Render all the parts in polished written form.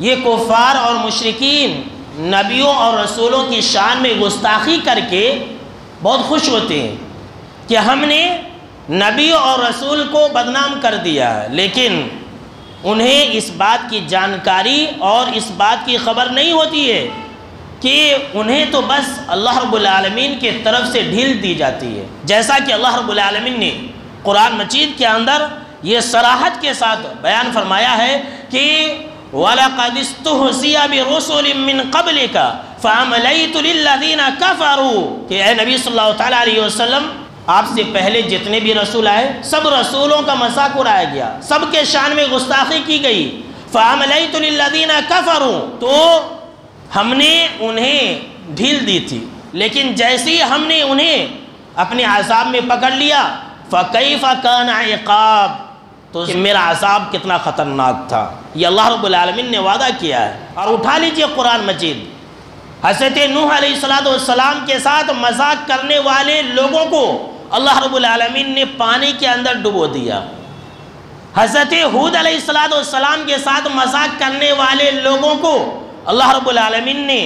یہ کفار اور مشرکین نبیوں اور رسولوں کی شان میں گستاخی کر کے بہت خوش ہوتے ہیں کہ ہم نے نبی اور رسول کو بدنام کر دیا ہے، لیکن انہیں اس بات کی جانکاری اور اس بات کی خبر نہیں ہوتی ہے کہ انہیں تو بس اللہ رب العالمین کے طرف سے ڈھیل دی جاتی ہے، جیسا کہ اللہ رب العالمین نے قرآن مجید کے اندر یہ صراحت کے ساتھ بیان فرمایا ہے کہ وَلَقَدِ اسْتُهْزِئَ بِرُسُلٍ مِّن قَبْلِكَ فَأَمْلَيْتُ لِلَّذِينَ كَفَرُوا کہ اے نبی صلی اللہ تعالیٰ علیہ وسلم، آپ سے پہلے جتنے بھی رسول آئے سب رسولوں کا مذاق اڑایا گیا، سب کے شان میں گستاخی کی گئی۔ فَأَمْلَيْتُ لِلَّذِينَ كَفَرُوا تو ہم نے انہیں ڈھیل دی تھی، لیکن جیسے ہی ہم نے انہیں اپنے عذاب میں پکڑ لیا فَكَيْفَ كَانَ عِقَابِ تو میرا عذاب کتنا خطرناک تھا۔ یہ اللہ رب العالمین نے وعدہ کیا ہے۔ اور اٹھا لیجئے قرآن مجید، حضرت نوح علیہ السلام کے ساتھ مذاق کرنے والے لوگوں کو اللہ رب العالمین نے پانی کے اندر ڈبو دیا۔ حضرت ہود علیہ السلام کے ساتھ مذاق کرنے والے لوگوں کو اللہ رب العالمین نے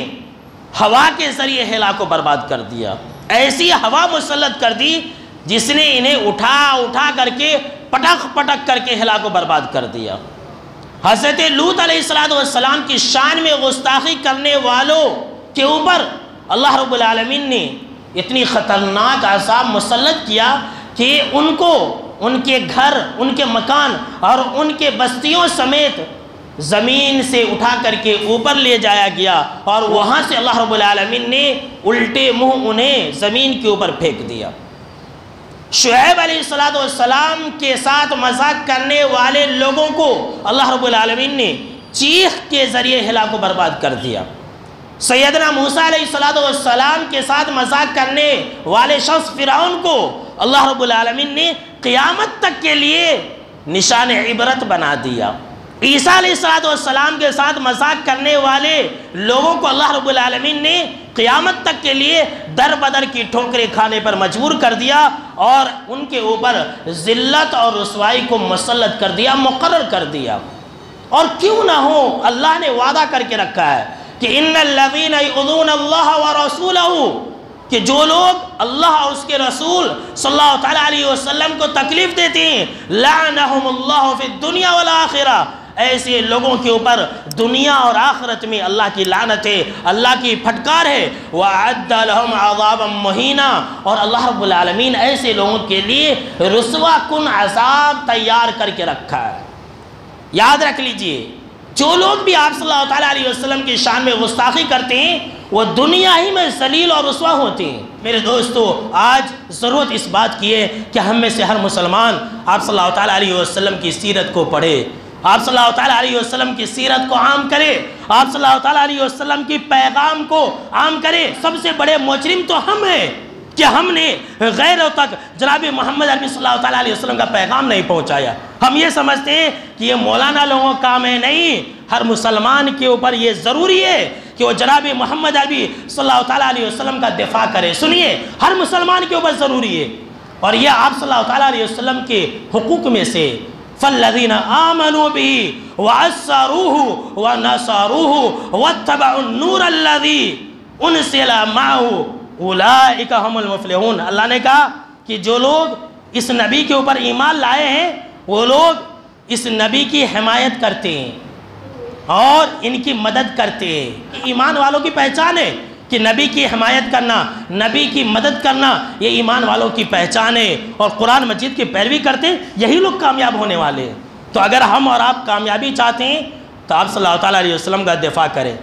ہوا کے ذریعے ہلاک و برباد کر دیا۔ ایسی ہوا مسلط کر دی جس نے انہیں اٹھا کر کے پٹک کر کے ہلاک و برباد کر دیا۔ حضرت لوط علیہ السلام کی شان میں گستاخی کرنے والوں کے اوپر اللہ رب العالمین نے اتنی خطرناک عذاب مسلط کیا کہ ان کو ان کے گھر، ان کے مکان اور ان کے بستیوں سمیت زمین سے اٹھا کر کے اوپر لے جایا گیا، اور وہاں سے اللہ رب العالمین نے الٹے منہ انہیں زمین کے اوپر پھینک دیا۔ شعیب علیہ السلام کے ساتھ مذاق کرنے والے لوگوں کو اللہ رب العالمین نے چیخ کے ذریعے ہلاک و برباد کر دیا۔ سیدنا موسیٰ علیہ السلام کے ساتھ مذاق کرنے والے شخص فرعون کو اللہ رب العالمین نے قیامت تک کے لیے نشان عبرت بنا دیا۔ عیسیٰ علیہ السلام کے ساتھ مذاق کرنے والے لوگوں کو اللہ رب العالمین نے قیامت تک کے لیے در بدر کی ٹھوکریں کھانے پر مجبور کر دیا، اور ان کے اوپر ذلت اور رسوائی کو مسلط کر دیا، مقرر کر دیا۔ اور کیوں نہ ہو، اللہ نے وعدہ کر کے رکھا ہے کہ ان الذین یؤذون اللہ ورسولہ، کہ جو لوگ اللہ اور اس کے رسول صلی اللہ تعالیٰ علیہ وسلم کو تکلیف دیتے ہیں لعنہم اللہ فی الدنیا والآخرہ، ایسے لوگوں کے اوپر دنیا اور آخرت میں اللہ کی لعنت ہے، اللہ کی پھٹکار ہے۔ وَأَعَدَّ لَهُمْ عَذَابًا مُهِينًا اور اللہ رب العالمین ایسے لوگوں کے لیے رسوا کن عذاب تیار کر کے رکھا ہے۔ یاد رکھ لیجئے، جو لوگ بھی آپ صلی اللہ تعالیٰ علیہ وسلم کی شان میں گستاخی کرتے ہیں وہ دنیا ہی میں ذلیل اور رسوا ہوتے ہیں۔ میرے دوستو، آج ضرورت اس بات کی ہے کہ ہم میں سے ہر مسلمان آپ صلی اللہ تعالیٰ علیہ وسلم کی سیرت کو پڑھے، آپ صلی اللہ تعالیٰ علیہ وسلم کی سیرت کو عام کرے، آپ صلی اللہ تعالیٰ علیہ وسلم کی پیغام کو عام کرے۔ سب سے بڑے مجرم تو ہم ہیں کہ ہم نے غیروں تک جناب محمد عربی صلی اللہ تعالیٰ علیہ وسلم کا پیغام نہیں پہنچایا۔ ہم یہ سمجھتے ہیں کہ یہ مولانا لوگوں کا کام ہے، نہیں، ہر مسلمان کے اوپر یہ ضروری ہے کہ وہ جناب محمد عربی صلی اللہ تعالیٰ علیہ وسلم کا دفاع کرے۔ سنیے، ہر مسلمان کے اوپر ضروری ہے، اور یہ آپ صلی اللہ تعالیٰ علیہ وسلم کے حقوق میں سے فالذین آمنوا به وعزروه ونصروه واتبعوا النور الذی انزل معه اولئک هم المفلحون۔ اللہ نے کہا کہ جو لوگ اس نبی کے اوپر ایمان لائے ہیں وہ لوگ اس نبی کی حمایت کرتے ہیں اور ان کی مدد کرتے ہیں۔ ایمان والوں کی پہچان ہے کہ نبی کی حمایت کرنا، نبی کی مدد کرنا، یہ ایمان والوں کی پہچان ہے، اور قرآن مجید کی پیروی کرتے ہیں یہی لوگ کامیاب ہونے والے ہیں۔ تو اگر ہم اور آپ کامیابی چاہتے ہیں تو آپ صلی اللہ تعالیٰ علیہ وسلم کا دفاع کریں۔